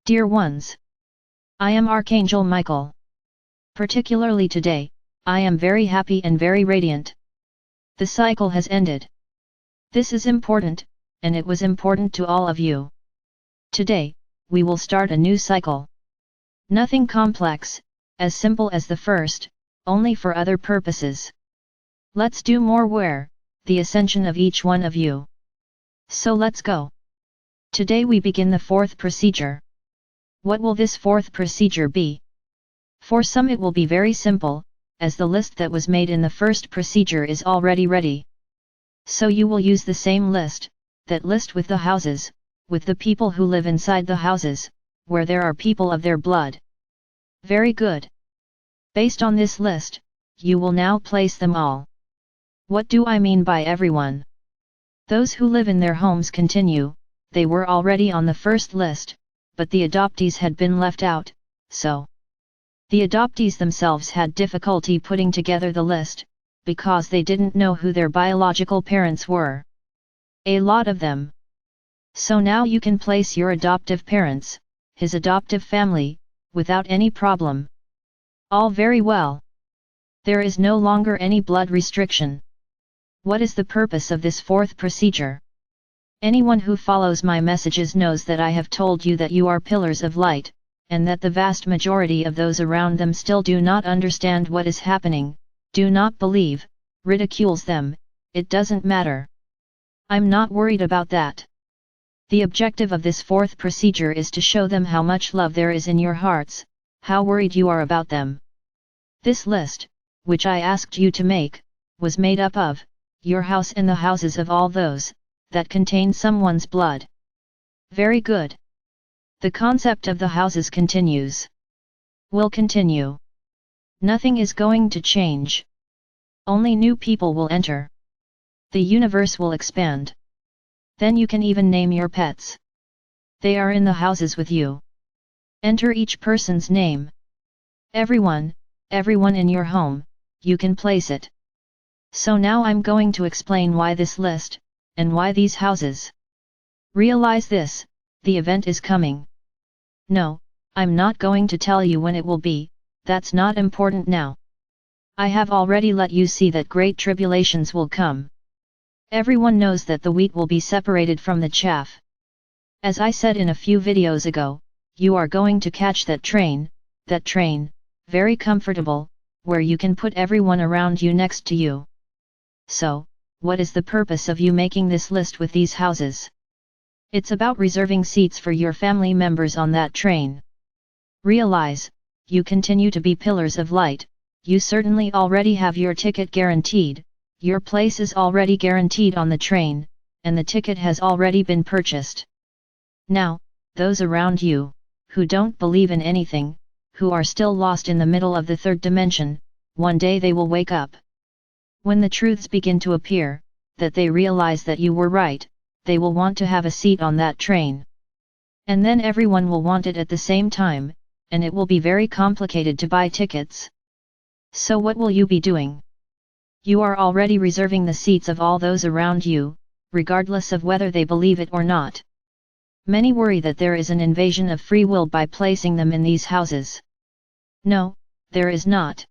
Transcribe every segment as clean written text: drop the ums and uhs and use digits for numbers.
Dear ones, I am Archangel Michael. Particularly today, I am very happy and very radiant. The cycle has ended. This is important, and it was important to all of you. Today, we will start a new cycle. Nothing complex, as simple as the first, only for other purposes. Let's do more where, the ascension of each one of you. So let's go. Today we begin the fourth procedure. What will this fourth procedure be? For some it will be very simple, as the list that was made in the first procedure is already ready. So you will use the same list, that list with the houses, with the people who live inside the houses, where there are people of their blood. Very good. Based on this list, you will now place them all. What do I mean by everyone? Those who live in their homes continue, they were already on the first list, but the adoptees had been left out, so the adoptees themselves had difficulty putting together the list, because they didn't know who their biological parents were. A lot of them. So now you can place your adoptive parents, his adoptive family, without any problem. All very well. There is no longer any blood restriction. What is the purpose of this fourth procedure? Anyone who follows my messages knows that I have told you that you are pillars of light, and that the vast majority of those around them still do not understand what is happening, do not believe, ridicules them, it doesn't matter. I'm not worried about that. The objective of this fourth procedure is to show them how much love there is in your hearts, how worried you are about them. This list, which I asked you to make, was made up of your house and the houses of all those that contain someone's blood. Very good. The concept of the houses continues. Will continue. Nothing is going to change. Only new people will enter. The universe will expand. Then you can even name your pets. They are in the houses with you. Enter each person's name. Everyone in your home, you can place it. So now I'm going to explain why this list, and why these houses. Realize this, the event is coming. No, I'm not going to tell you when it will be, that's not important now. I have already let you see that great tribulations will come. Everyone knows that the wheat will be separated from the chaff. As I said in a few videos ago, you are going to catch that train, very comfortable, where you can put everyone around you next to you. So, what is the purpose of you making this list with these houses? It's about reserving seats for your family members on that train. Realize, you continue to be pillars of light, you certainly already have your ticket guaranteed, your place is already guaranteed on the train, and the ticket has already been purchased. Now, those around you, who don't believe in anything, who are still lost in the middle of the third dimension, one day they will wake up. When the truths begin to appear, that they realize that you were right, they will want to have a seat on that train. And then everyone will want it at the same time, and it will be very complicated to buy tickets. So what will you be doing? You are already reserving the seats of all those around you, regardless of whether they believe it or not. Many worry that there is an invasion of free will by placing them in these houses. No, there is not.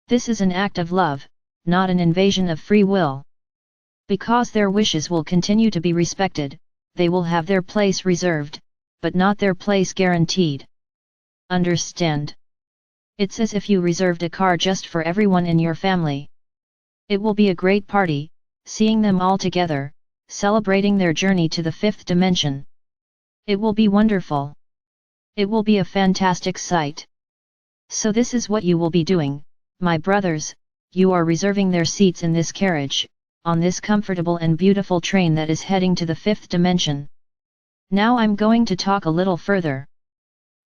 This is an act of love, not an invasion of free will. Because their wishes will continue to be respected, they will have their place reserved, but not their place guaranteed. Understand? It's as if you reserved a car just for everyone in your family. It will be a great party, seeing them all together, celebrating their journey to the fifth dimension. It will be wonderful. It will be a fantastic sight. So this is what you will be doing, my brothers, you are reserving their seats in this carriage, on this comfortable and beautiful train that is heading to the fifth dimension. Now I'm going to talk a little further.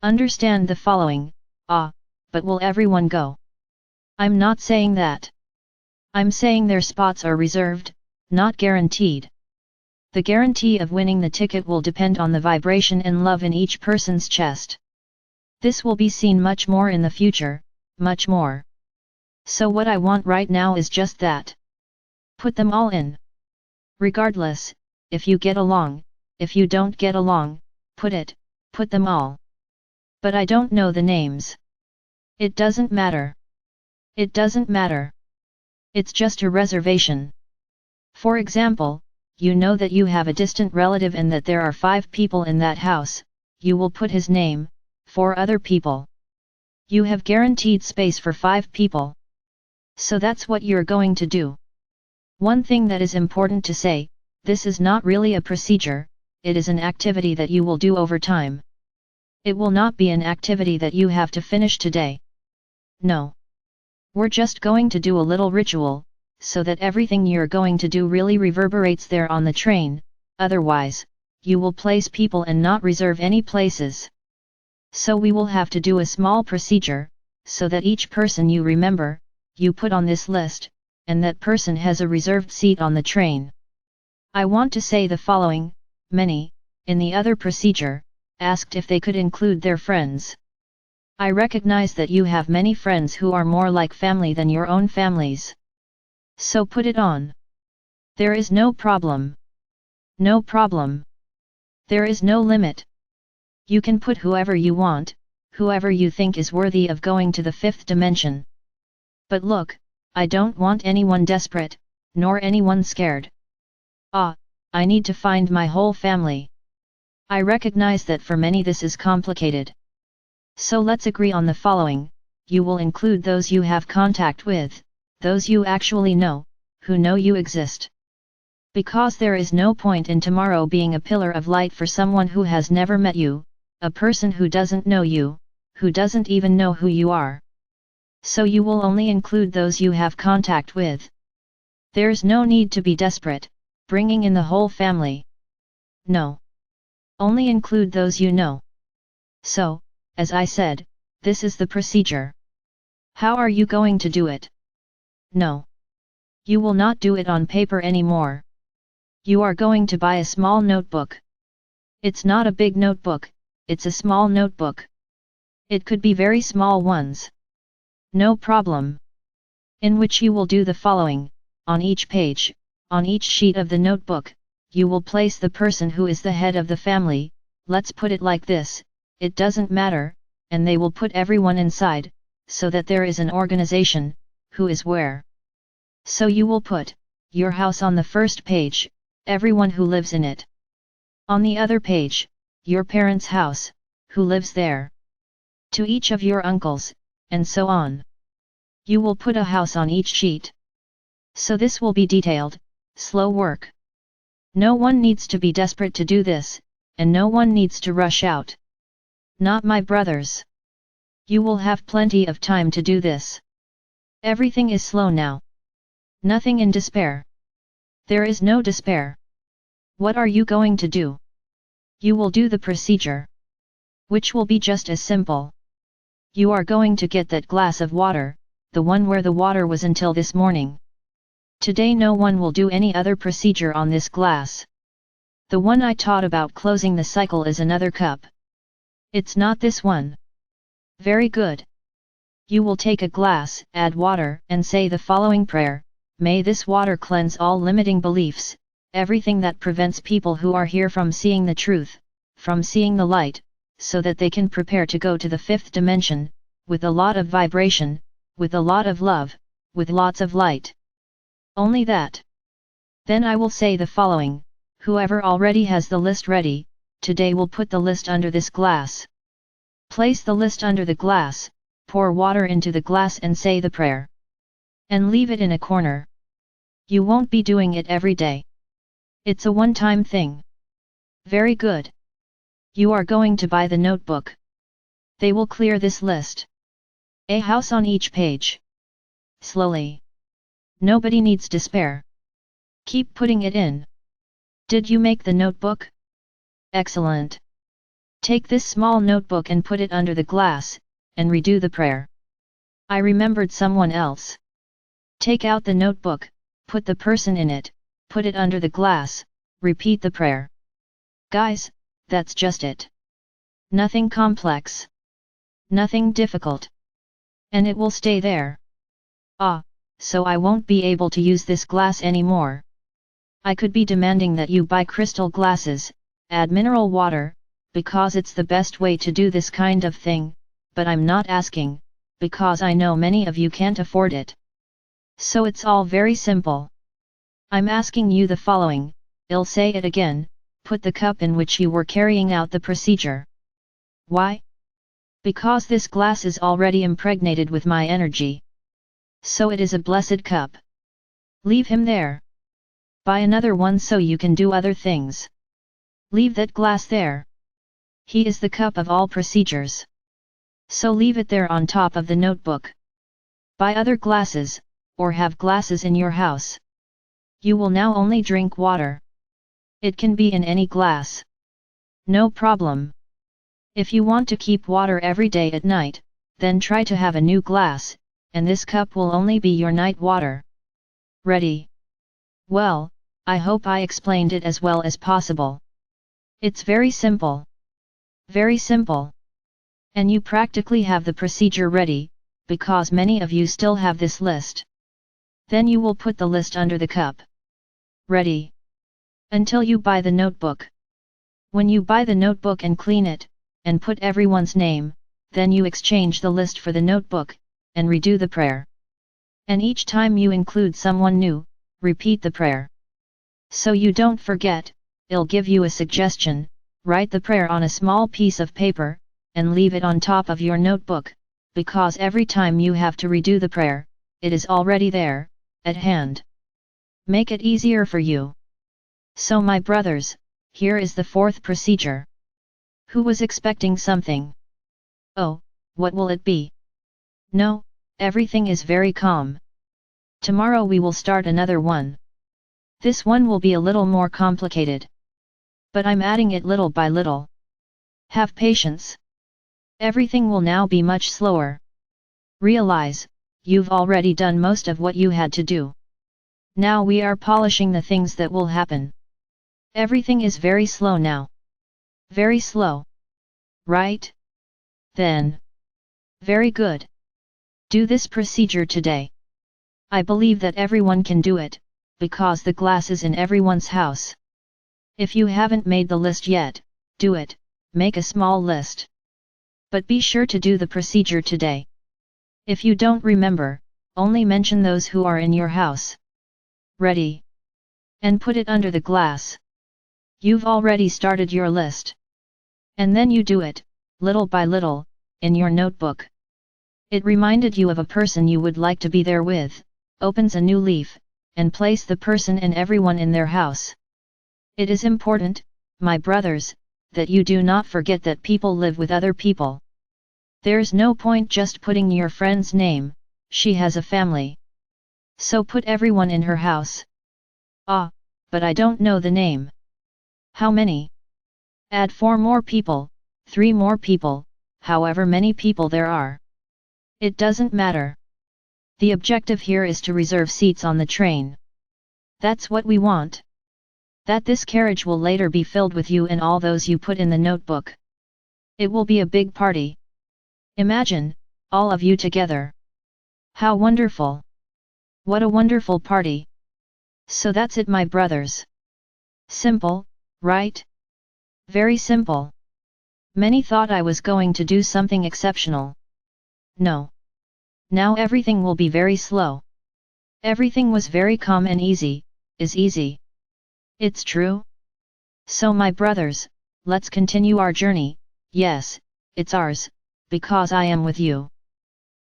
Understand the following, but will everyone go? I'm not saying that. I'm saying their spots are reserved, not guaranteed. The guarantee of winning the ticket will depend on the vibration and love in each person's chest. This will be seen much more in the future, much more. So what I want right now is just that. Put them all in. Regardless, if you get along, if you don't get along, put them all. But I don't know the names. It doesn't matter. It doesn't matter. It's just a reservation. For example, you know that you have a distant relative and that there are 5 people in that house, you will put his name, 4 other people. You have guaranteed space for 5 people. So that's what you're going to do. One thing that is important to say, this is not really a procedure, it is an activity that you will do over time. It will not be an activity that you have to finish today. No. We're just going to do a little ritual, so that everything you're going to do really reverberates there on the train, otherwise, you will place people and not reserve any places. So we will have to do a small procedure, so that each person you remember, you put on this list, and that person has a reserved seat on the train. I want to say the following: many, in the other procedure, asked if they could include their friends. I recognize that you have many friends who are more like family than your own families. So put it on. There is no problem. No problem. There is no limit. You can put whoever you want, whoever you think is worthy of going to the 5th dimension. But look, I don't want anyone desperate, nor anyone scared. I need to find my whole family. I recognize that for many this is complicated. So let's agree on the following: you will include those you have contact with, those you actually know, who know you exist. Because there is no point in tomorrow being a pillar of light for someone who has never met you, a person who doesn't know you, who doesn't even know who you are. So you will only include those you have contact with. There's no need to be desperate, bringing in the whole family. No. Only include those you know. So, as I said, this is the procedure. How are you going to do it? No. You will not do it on paper anymore. You are going to buy a small notebook. It's not a big notebook, it's a small notebook. It could be very small ones. No problem. In which you will do the following: on each page, on each sheet of the notebook, you will place the person who is the head of the family, let's put it like this, it doesn't matter, and they will put everyone inside, so that there is an organization, who is where. So you will put your house on the first page, everyone who lives in it. On the other page, your parents' house, who lives there. To each of your uncles, and so on. You will put a house on each sheet. So this will be detailed, slow work. No one needs to be desperate to do this, and no one needs to rush out. Not my brothers. You will have plenty of time to do this. Everything is slow now. Nothing in despair. There is no despair. What are you going to do? You will do the procedure. Which will be just as simple. You are going to get that glass of water, the one where the water was until this morning. Today no one will do any other procedure on this glass. The one I taught about closing the cycle is another cup. It's not this one. Very good. You will take a glass, add water, and say the following prayer: may this water cleanse all limiting beliefs, everything that prevents people who are here from seeing the truth, from seeing the light, so that they can prepare to go to the 5th dimension, with a lot of vibration, with a lot of love, with lots of light. Only that. Then I will say the following: whoever already has the list ready, today will put the list under this glass. Place the list under the glass, pour water into the glass and say the prayer. And leave it in a corner. You won't be doing it every day. It's a one-time thing. Very good. You are going to buy the notebook. They will clear this list. A house on each page. Slowly. Nobody needs despair. Keep putting it in. Did you make the notebook? Excellent. Take this small notebook and put it under the glass, and redo the prayer. I remembered someone else. Take out the notebook, put the person in it, put it under the glass, repeat the prayer. Guys, that's just it. Nothing complex. Nothing difficult. And it will stay there. So I won't be able to use this glass anymore. I could be demanding that you buy crystal glasses, add mineral water, because it's the best way to do this kind of thing, but I'm not asking, because I know many of you can't afford it. So it's all very simple. I'm asking you the following, I'll say it again, put the cup in which you were carrying out the procedure. Why? Because this glass is already impregnated with my energy. So it is a blessed cup. Leave him there. Buy another one so you can do other things. Leave that glass there. He is the cup of all procedures. So leave it there on top of the notebook. Buy other glasses, or have glasses in your house. You will now only drink water. It can be in any glass. No problem. If you want to keep water every day at night, then try to have a new glass, and this cup will only be your night water. Ready? Well, I hope I explained it as well as possible. It's very simple. Very simple. And you practically have the procedure ready, because many of you still have this list. Then you will put the list under the cup. Ready? Until you buy the notebook. When you buy the notebook and clean it, and put everyone's name, then you exchange the list for the notebook, and redo the prayer. And each time you include someone new, repeat the prayer. So you don't forget, I'll give you a suggestion, write the prayer on a small piece of paper, and leave it on top of your notebook, because every time you have to redo the prayer, it is already there, at hand. Make it easier for you. So my brothers, here is the fourth procedure. Who was expecting something? Oh, what will it be? No, everything is very calm. Tomorrow we will start another one. This one will be a little more complicated. But I'm adding it little by little. Have patience. Everything will now be much slower. Realize, you've already done most of what you had to do. Now we are polishing the things that will happen. Everything is very slow now. Very slow. Right? Then. Very good. Do this procedure today. I believe that everyone can do it, because the glass is in everyone's house. If you haven't made the list yet, do it, make a small list. But be sure to do the procedure today. If you don't remember, only mention those who are in your house. Ready? And put it under the glass. You've already started your list. And then you do it, little by little, in your notebook. It reminded you of a person you would like to be there with, opens a new leaf, and place the person and everyone in their house. It is important, my brothers, that you do not forget that people live with other people. There's no point just putting your friend's name, she has a family. So put everyone in her house. Ah, but I don't know the name. How many? Add 4 more people, 3 more people, however many people there are. It doesn't matter. The objective here is to reserve seats on the train. That's what we want. That this carriage will later be filled with you and all those you put in the notebook. It will be a big party. Imagine, all of you together. How wonderful! What a wonderful party! So that's it, my brothers. Simple, right? Very simple. Many thought I was going to do something exceptional. No. Now everything will be very slow. Everything was very calm and easy, is easy. It's true? So my brothers, let's continue our journey. Yes, it's ours, because I am with you.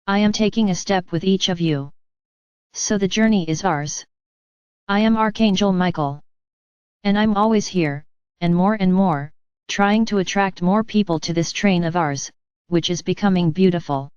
I am taking a step with each of you. So the journey is ours. I am Archangel Michael. And I'm always here, and more, trying to attract more people to this train of ours, which is becoming beautiful.